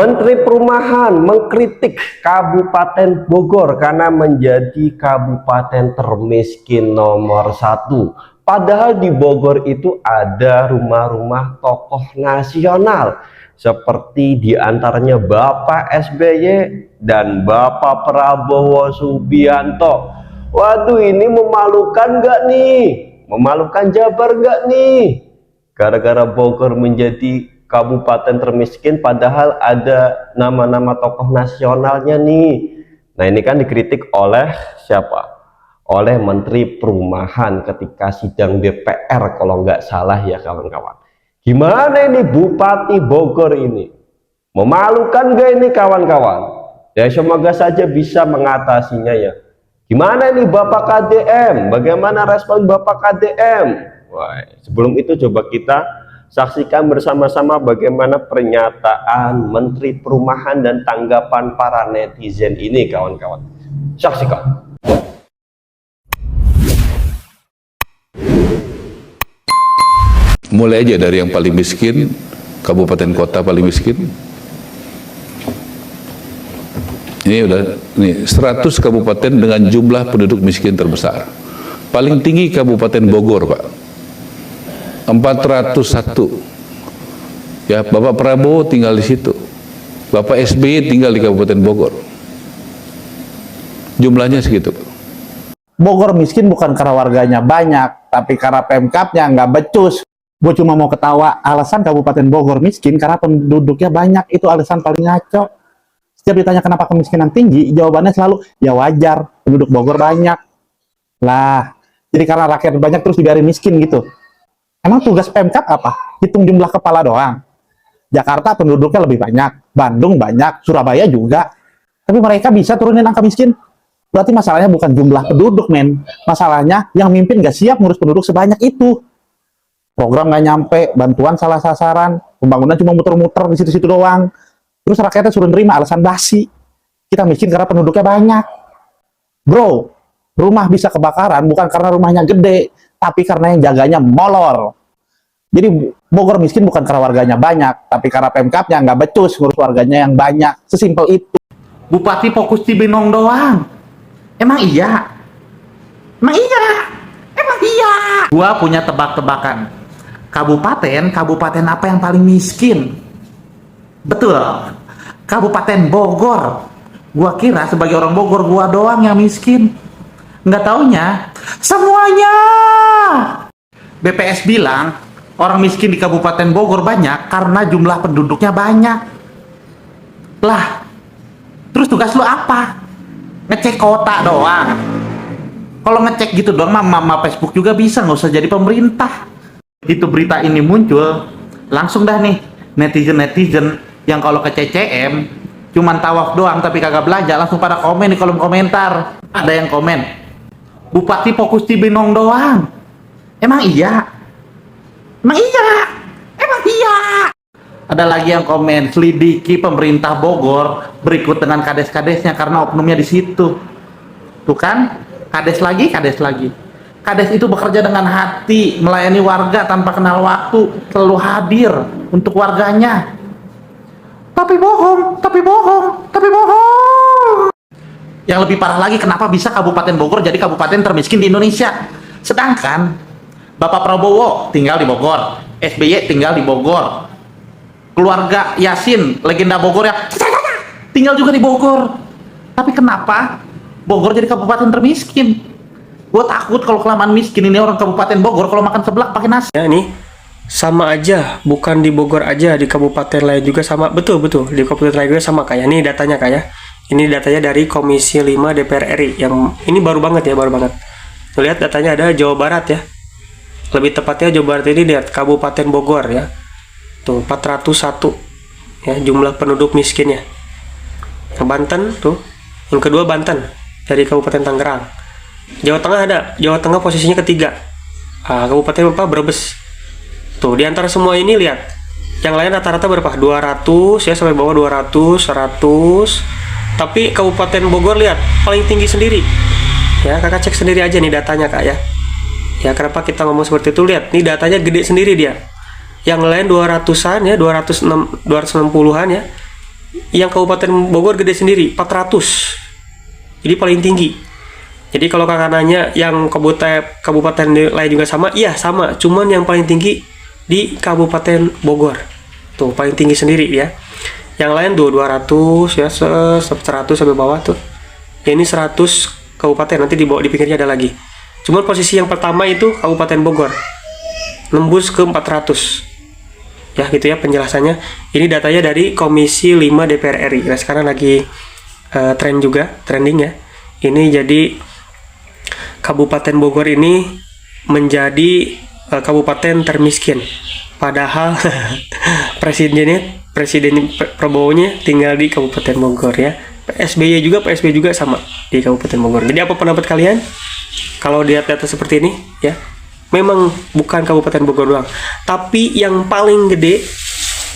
Menteri Perumahan mengkritik Kabupaten Bogor karena menjadi kabupaten termiskin nomor 1. Padahal di Bogor itu ada rumah-rumah tokoh nasional seperti diantaranya Bapak SBY dan Bapak Prabowo Subianto. Waduh, ini memalukan nggak nih? Memalukan Jabar nggak nih? Gara-gara Bogor menjadi kabupaten termiskin padahal ada nama-nama tokoh nasionalnya nih. Nah, ini kan dikritik oleh siapa? Oleh Menteri Perumahan ketika sidang DPR kalau nggak salah ya kawan-kawan. Gimana ini Bupati Bogor ini? Memalukan nggak ini kawan-kawan? Ya semoga saja bisa mengatasinya ya. Gimana ini Bapak KDM? Bagaimana respon Bapak KDM? Wah, sebelum itu coba kita saksikan bersama-sama bagaimana pernyataan Menteri Perumahan dan tanggapan para netizen ini kawan-kawan. Saksikan. Mulai aja dari yang paling miskin, kabupaten kota paling miskin. Ini udah nih 100 kabupaten dengan jumlah penduduk miskin terbesar. Paling tinggi Kabupaten Bogor, Pak. 401. Ya, Bapak Prabowo tinggal di situ. Bapak SBY tinggal di Kabupaten Bogor. Jumlahnya segitu. Bogor miskin bukan karena warganya banyak, tapi karena Pemkapnya nggak becus. Gue cuma mau ketawa, alasan Kabupaten Bogor miskin karena penduduknya banyak, itu alasan paling ngaco. Setiap ditanya kenapa kemiskinan tinggi, jawabannya selalu, ya wajar, penduduk Bogor banyak. Lah, jadi karena rakyat banyak terus dibiarin miskin gitu. Emang tugas Pemkap apa? Hitung jumlah kepala doang. Jakarta penduduknya lebih banyak, Bandung banyak, Surabaya juga. Tapi mereka bisa turunin angka miskin. Berarti masalahnya bukan jumlah penduduk, men. Masalahnya yang mimpin gak siap ngurus penduduk sebanyak itu. Program nggak nyampe, bantuan salah sasaran, pembangunan cuma muter-muter di situ-situ doang. Terus rakyatnya suruh nerima alasan basi. Kita miskin karena penduduknya banyak. Bro, rumah bisa kebakaran bukan karena rumahnya gede, tapi karena yang jaganya molor. Jadi Bogor miskin bukan karena warganya banyak, tapi karena Pemkapnya nggak becus ngurus warganya yang banyak. Sesimpel itu. Bupati fokus di Binong doang. Emang iya? Emang iya? Emang iya? Gua punya tebak-tebakan. Kabupaten apa yang paling miskin? Betul, Kabupaten Bogor. Gua kira sebagai orang Bogor gua doang yang miskin. Nggak taunya semuanya. BPS bilang orang miskin di Kabupaten Bogor banyak karena jumlah penduduknya banyak. Lah, terus tugas lu apa? Ngecek kota doang. Kalau ngecek gitu doang mama Facebook juga bisa, nggak usah jadi pemerintah. Itu berita ini muncul, langsung dah nih netizen yang kalau ke CCM cuman tawaf doang tapi kagak belajar, langsung pada komen di kolom komentar. Ada yang komen, Bupati fokus di Binong doang. Emang iya? Emang iya? Emang iya? Ada lagi yang komen, selidiki pemerintah Bogor berikut dengan kades-kadesnya karena oknumnya di situ. Tuh kan, kades lagi. Kades itu bekerja dengan hati, melayani warga tanpa kenal waktu, selalu hadir untuk warganya. Tapi bohong. Yang lebih parah lagi, kenapa bisa Kabupaten Bogor jadi kabupaten termiskin di Indonesia? Sedangkan Bapak Prabowo tinggal di Bogor, SBY tinggal di Bogor, keluarga Yasin, legenda Bogor ya, tinggal juga di Bogor. Tapi kenapa Bogor jadi kabupaten termiskin? Gue takut kalau kelamaan miskin ini orang Kabupaten Bogor kalau makan seblak pakai nasi. Ya nih, sama aja, bukan di Bogor aja, di kabupaten lain juga sama. Betul, di kabupaten lain juga sama kayak. Ini datanya kayak. Ini datanya dari Komisi 5 DPR RI. Yang ini baru banget. Tuh, lihat datanya ada Jawa Barat ya. Lebih tepatnya Jawa Barat ini lihat Kabupaten Bogor ya. Tuh 401 ya jumlah penduduk miskinnya. Ke Banten tuh. Yang kedua Banten dari Kabupaten Tangerang. Jawa Tengah ada, Jawa Tengah posisinya ketiga. Kabupaten apa? Brebes. Tuh, di antara semua ini lihat. Yang lain rata-rata berapa? 200 ya, sampai bawah 200, 100. Tapi Kabupaten Bogor lihat paling tinggi sendiri. Ya, kakak cek sendiri aja nih datanya kak ya. Ya, kenapa kita ngomong seperti itu? Lihat, nih datanya gede sendiri dia. Yang lain 200-an ya, 260-an ya. yang Kabupaten Bogor gede sendiri 400. Jadi paling tinggi. Jadi kalau kakak nanya yang kabupaten lain juga sama, iya sama. Cuman yang paling tinggi di Kabupaten Bogor. Tuh paling tinggi sendiri ya. Yang lain tuh 200 ya, 100 sampai bawah tuh. Ya, ini 100 kabupaten, nanti di bawah di pinggirnya ada lagi. Cuman posisi yang pertama itu Kabupaten Bogor. Nembus ke 400. Ya gitu ya penjelasannya. Ini datanya dari Komisi 5 DPR RI. Nah, sekarang lagi trending ya. Ini jadi Kabupaten Bogor ini menjadi kabupaten termiskin. Padahal Presiden Prabowo-nya tinggal di Kabupaten Bogor ya. PSBY juga sama di Kabupaten Bogor. Jadi apa pendapat kalian? Kalau lihat data seperti ini ya, memang bukan Kabupaten Bogor doang, tapi yang paling gede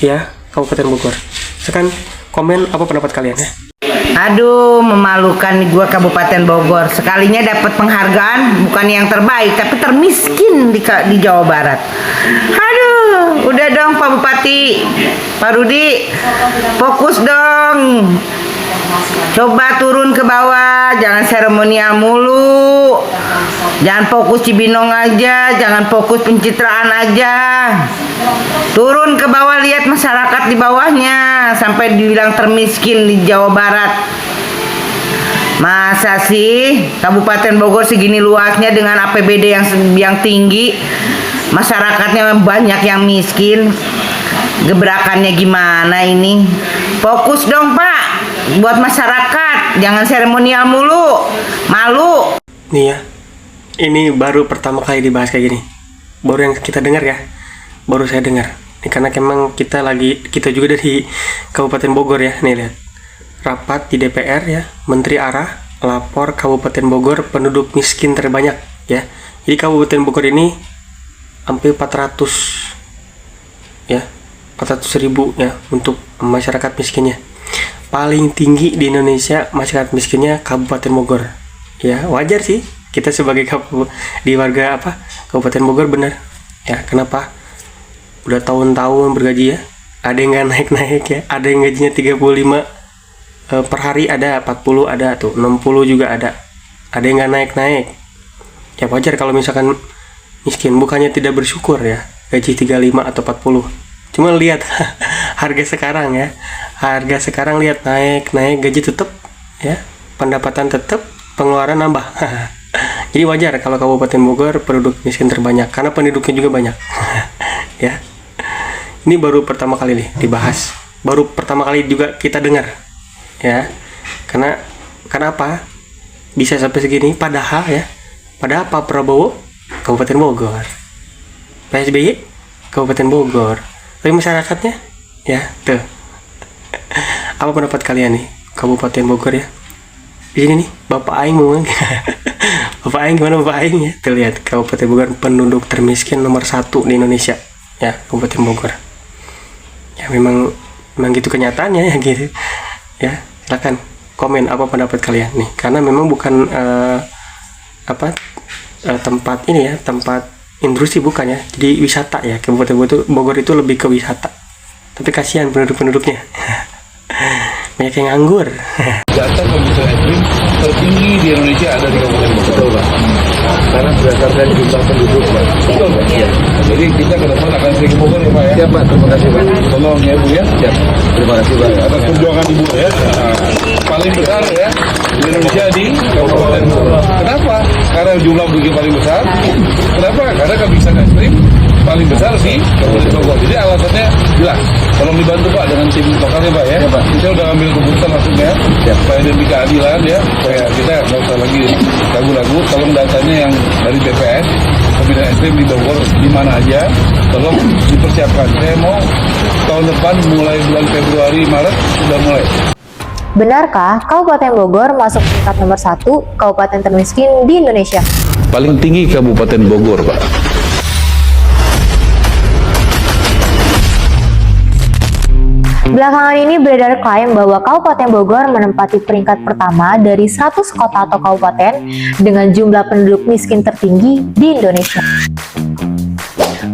ya Kabupaten Bogor. Sekarang komen apa pendapat kalian ya? Aduh, memalukan gua Kabupaten Bogor. Sekalinya dapat penghargaan bukan yang terbaik, tapi termiskin di Jawa Barat. Aduh, udah dong Pak Bupati, Pak Rudi, fokus dong. Coba turun ke bawah, jangan seremonial mulu. Jangan fokus Cibinong aja, jangan fokus pencitraan aja. Turun ke bawah, lihat masyarakat di bawahnya, sampai dibilang termiskin di Jawa Barat. Masa sih Kabupaten Bogor segini luasnya dengan APBD yang tinggi, masyarakatnya banyak yang miskin. Gebrakannya gimana ini? Fokus dong Pak, buat masyarakat, jangan seremonial mulu. Malu. Nih ya, ini baru pertama kali dibahas kayak gini. Baru yang kita dengar ya, baru saya dengar. Ini karena memang kita juga dari Kabupaten Bogor ya. Nih lihat, rapat di DPR ya, Menteri Arah lapor Kabupaten Bogor penduduk miskin terbanyak ya. Jadi Kabupaten Bogor ini hampir 400 ya, 400.000 ya untuk masyarakat miskinnya. Paling tinggi di Indonesia masyarakat miskinnya Kabupaten Bogor. Ya wajar sih kita sebagai warga Kabupaten Bogor, benar ya. Kenapa? Udah tahun-tahun bergaji ya, ada yang nggak naik-naik ya, ada yang gajinya 35 per hari, ada 40, ada tuh 60 juga ada yang nggak naik-naik ya. Wajar kalau misalkan miskin, bukannya tidak bersyukur ya gaji 35 atau 40. Cuma lihat harga sekarang ya, harga sekarang lihat naik gaji tetap ya, pendapatan tetap, pengeluaran nambah. Jadi wajar kalau Kabupaten Bogor penduduk miskin terbanyak karena penduduknya juga banyak. Ya, ini baru pertama kali nih dibahas, baru pertama kali juga kita dengar ya. Karena kenapa bisa sampai segini? Padahal Pak Prabowo Kabupaten Bogor, PSBY Kabupaten Bogor, tapi masyarakatnya ya tuh. Apa pendapat kalian nih Kabupaten Bogor ya? Di sini nih Bapak Aing ngomong. Bapak Aing gimana Bapak Aing ya? Terlihat Kabupaten Bogor penduduk termiskin nomor 1 di Indonesia ya, Kabupaten Bogor. Ya memang gitu kenyataannya ya gitu. Ya, silakan komen apa pendapat kalian nih, karena memang bukan tempat ini ya, tempat industri bukan ya, jadi wisata ya. Kabupaten Bogor itu lebih ke wisata, tapi kasihan penduduknya. Banyak yang nganggur. Data Komisi Ekstrim tertinggi di Indonesia ada di Kabupaten Bogor, Pak. Karena berdasarkan jumlah penduduk, Pak. Betul, Pak. Ya. Jadi kita ke depan akan sering ke Bogor ya, Pak ya. Siap, Pak. Terima kasih, Pak. Tolong ya, Bu ya. Siap. Terima kasih, Pak. Atas perjuangan Ibu ya. Paling besar ya di Indonesia di Kabupaten Bogor. Kenapa? Karena jumlah penduduk paling besar. Kenapa? Karena kebijakan ekstrim paling besar di Kabupaten Bogor. Jadi alasannya jelas. Tolong dibantu Pak dengan tim lokalnya Pak ya. Pak. Kita udah ambil keputusan maksudnya supaya demi keadilan ya, supaya kita nggak usah lagi ragu-ragu. Tolong datanya yang dari BPS Pembinaan Ekstrim di Bogor di mana aja, tolong dipersiapkan. Saya mau tahun depan mulai bulan Februari Maret sudah mulai. Benarkah Kabupaten Bogor masuk peringkat nomor 1 kabupaten termiskin di Indonesia? Paling tinggi Kabupaten Bogor, Pak. Belakangan ini beredar klaim bahwa Kabupaten Bogor menempati peringkat pertama dari 100 kota atau kabupaten dengan jumlah penduduk miskin tertinggi di Indonesia.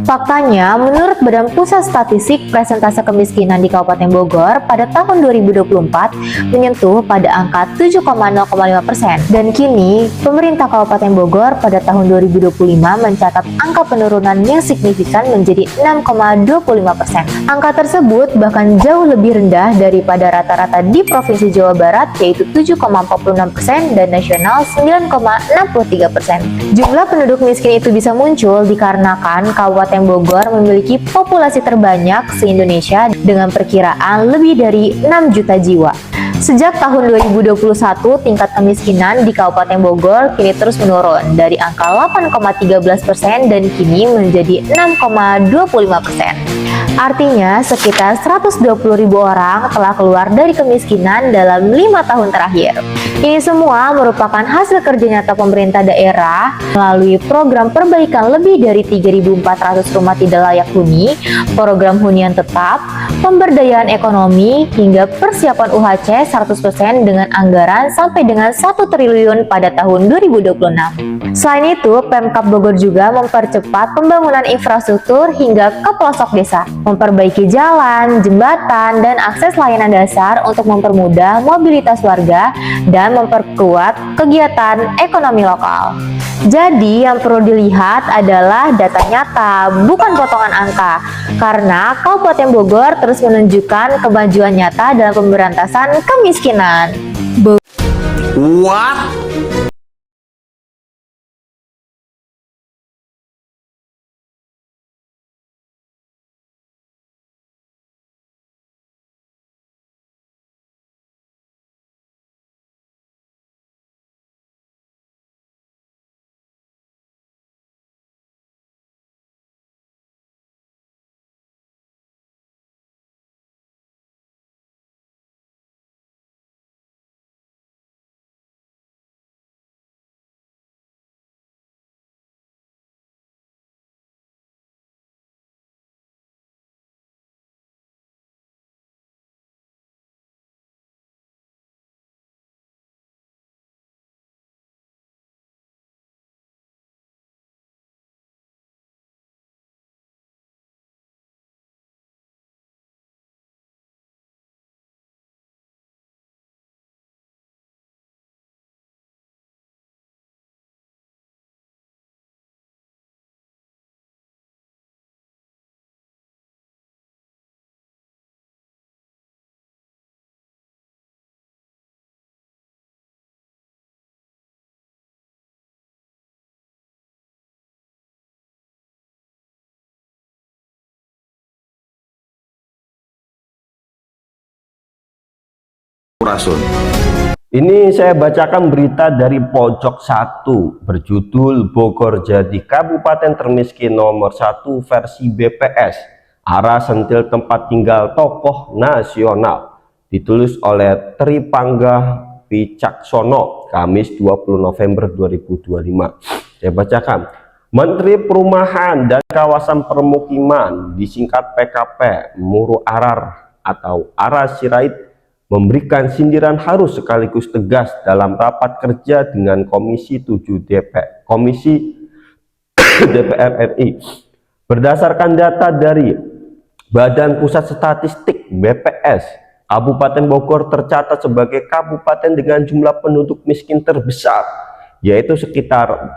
Faktanya, menurut Badan Pusat Statistik, persentase kemiskinan di Kabupaten Bogor pada tahun 2024 menyentuh pada angka 7,05%. Dan kini, pemerintah Kabupaten Bogor pada tahun 2025 mencatat angka penurunan yang signifikan menjadi 6,25%. Angka tersebut bahkan jauh lebih rendah daripada rata-rata di Provinsi Jawa Barat, yaitu 7,46% dan nasional 9,63%. Jumlah penduduk miskin itu bisa muncul dikarenakan Kabupaten Bogor memiliki populasi terbanyak se-Indonesia dengan perkiraan lebih dari 6 juta jiwa. Sejak tahun 2021, tingkat kemiskinan di Kabupaten Bogor kini terus menurun dari angka 8,13% dan kini menjadi 6,25%. Artinya, sekitar 120.000 orang telah keluar dari kemiskinan dalam 5 tahun terakhir. Ini semua merupakan hasil kerja nyata pemerintah daerah melalui program perbaikan lebih dari 3.400 rumah tidak layak huni, program hunian tetap, pemberdayaan ekonomi, hingga persiapan UHC 100% dengan anggaran sampai dengan 1 triliun pada tahun 2026. Selain itu, Pemkab Bogor juga mempercepat pembangunan infrastruktur hingga ke pelosok desa, memperbaiki jalan, jembatan, dan akses layanan dasar untuk mempermudah mobilitas warga dan memperkuat kegiatan ekonomi lokal. Jadi, yang perlu dilihat adalah data nyata, bukan potongan angka, karena Kabupaten Bogor terus menunjukkan kemajuan nyata dalam pemberantasan kemiskinan. What? Ini saya bacakan berita dari Pojok 1 berjudul Bogor jadi Kabupaten Termiskin nomor 1 versi BPS, arah sentil tempat tinggal tokoh nasional. Ditulis oleh Tripangga Wicaksono, Kamis 20 November 2025. Saya bacakan. Menteri Perumahan dan Kawasan Permukiman, disingkat PKP, Muru Arar atau Ara Sirait, memberikan sindiran harus sekaligus tegas dalam rapat kerja dengan Komisi 7 DPR RI. Berdasarkan data dari Badan Pusat Statistik (BPS), Kabupaten Bogor tercatat sebagai kabupaten dengan jumlah penduduk miskin terbesar, yaitu sekitar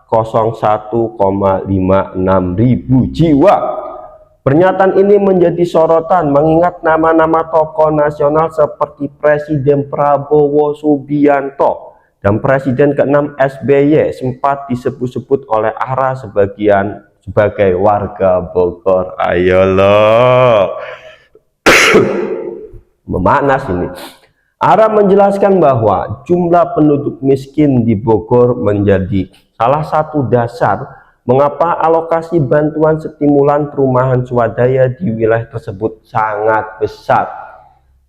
401,56 ribu jiwa. Pernyataan ini menjadi sorotan mengingat nama-nama tokoh nasional seperti Presiden Prabowo Subianto dan Presiden ke-6 SBY sempat disebut-sebut oleh Ara sebagai warga Bogor. Ayolah. Memanas ini. Ara menjelaskan bahwa jumlah penduduk miskin di Bogor menjadi salah satu dasar mengapa alokasi bantuan stimulan perumahan swadaya di wilayah tersebut sangat besar.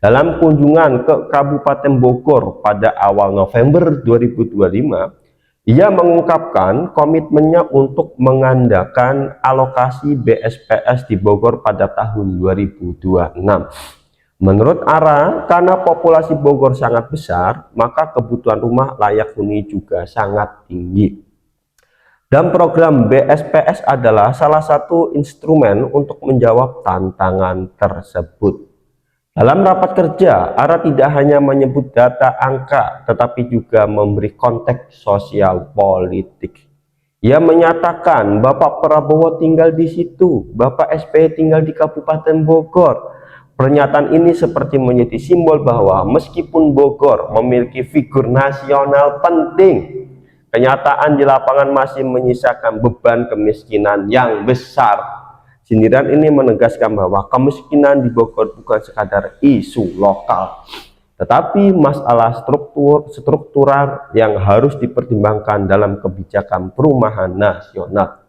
Dalam kunjungan ke Kabupaten Bogor pada awal November 2025, ia mengungkapkan komitmennya untuk mengandalkan alokasi BSPS di Bogor pada tahun 2026. Menurut Ara, karena populasi Bogor sangat besar, maka kebutuhan rumah layak huni juga sangat tinggi. Dan program BSPS adalah salah satu instrumen untuk menjawab tantangan tersebut. Dalam rapat kerja, ARA tidak hanya menyebut data angka, tetapi juga memberi konteks sosial politik. Ia menyatakan Bapak Prabowo tinggal di situ, Bapak SBY tinggal di Kabupaten Bogor. Pernyataan ini seperti menjadi simbol bahwa meskipun Bogor memiliki figur nasional penting, kenyataan di lapangan masih menyisakan beban kemiskinan yang besar. Sindiran ini menegaskan bahwa kemiskinan di Bogor bukan sekadar isu lokal, tetapi masalah struktural yang harus dipertimbangkan dalam kebijakan perumahan nasional.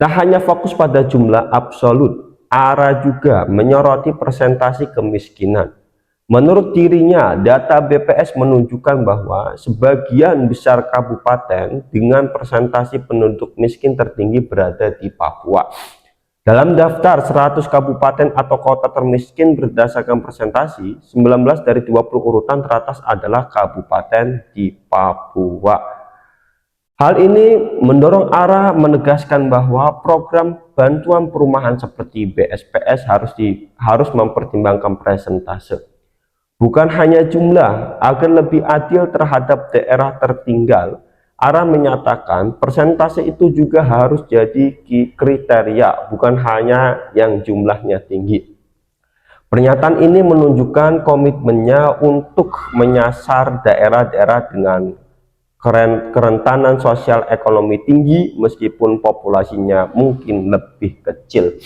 Tak hanya fokus pada jumlah absolut, ARA juga menyoroti persentase kemiskinan. Menurut dirinya, data BPS menunjukkan bahwa sebagian besar kabupaten dengan persentase penduduk miskin tertinggi berada di Papua. Dalam daftar 100 kabupaten atau kota termiskin berdasarkan persentase, 19 dari 20 urutan teratas adalah kabupaten di Papua. Hal ini mendorong ARA menegaskan bahwa program bantuan perumahan seperti BSPS harus mempertimbangkan persentase. Bukan hanya jumlah, agar lebih adil terhadap daerah tertinggal, ARA menyatakan persentase itu juga harus jadi kriteria, bukan hanya yang jumlahnya tinggi. Pernyataan ini menunjukkan komitmennya untuk menyasar daerah-daerah dengan kerentanan sosial ekonomi tinggi meskipun populasinya mungkin lebih kecil.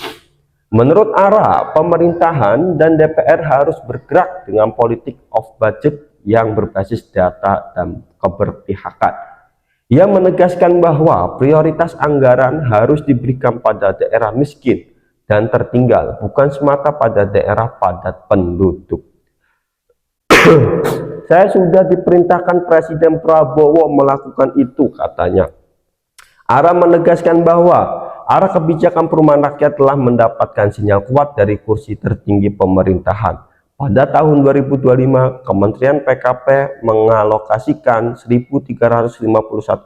Menurut ARA, pemerintahan dan DPR harus bergerak dengan politik of budget yang berbasis data dan keberpihakan. Ia menegaskan bahwa prioritas anggaran harus diberikan pada daerah miskin dan tertinggal, bukan semata pada daerah padat penduduk. Saya sudah diperintahkan Presiden Prabowo melakukan itu, katanya. ARA menegaskan bahwa arah kebijakan perumahan rakyat telah mendapatkan sinyal kuat dari kursi tertinggi pemerintahan. Pada tahun 2025, Kementerian PKP mengalokasikan 1.351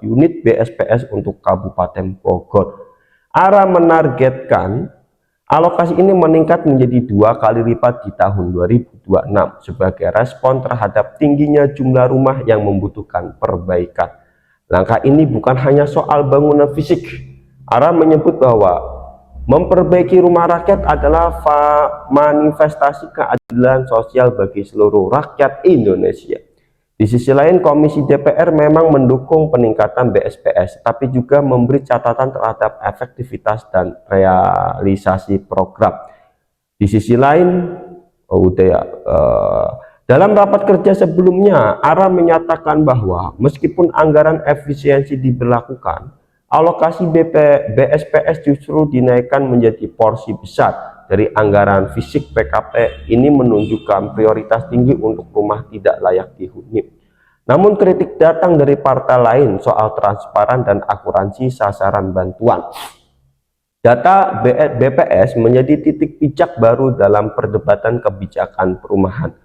unit BSPS untuk Kabupaten Bogor. ARA menargetkan alokasi ini meningkat menjadi 2 kali lipat di tahun 2026 sebagai respon terhadap tingginya jumlah rumah yang membutuhkan perbaikan. Langkah ini bukan hanya soal bangunan fisik. ARA menyebut bahwa memperbaiki rumah rakyat adalah manifestasi keadilan sosial bagi seluruh rakyat Indonesia. Di sisi lain, Komisi DPR memang mendukung peningkatan BSPS, tapi juga memberi catatan terhadap efektivitas dan realisasi program. Di sisi lain, dalam rapat kerja sebelumnya, ARA menyatakan bahwa meskipun anggaran efisiensi diberlakukan, alokasi BSPS justru dinaikkan menjadi porsi besar dari anggaran fisik PKP. Ini menunjukkan prioritas tinggi untuk rumah tidak layak dihuni. Namun kritik datang dari partai lain soal transparan dan akuransi sasaran bantuan. Data BPS menjadi titik pijak baru dalam perdebatan kebijakan perumahan.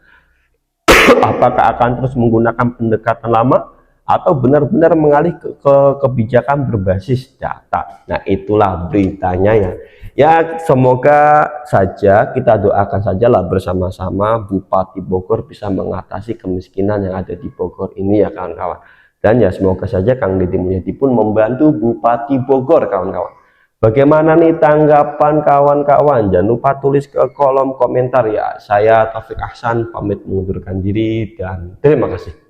Apakah akan terus menggunakan pendekatan lama atau benar-benar mengalih ke kebijakan berbasis data? Nah, itulah beritanya ya. Ya, semoga saja kita doakan sajalah bersama-sama Bupati Bogor bisa mengatasi kemiskinan yang ada di Bogor ini ya kawan-kawan. Dan ya semoga saja Kang Deddy Mulyadi pun membantu Bupati Bogor kawan-kawan. Bagaimana nih tanggapan kawan-kawan? Jangan lupa tulis ke kolom komentar ya. Saya Taufik Ahsan pamit mengundurkan diri dan terima kasih.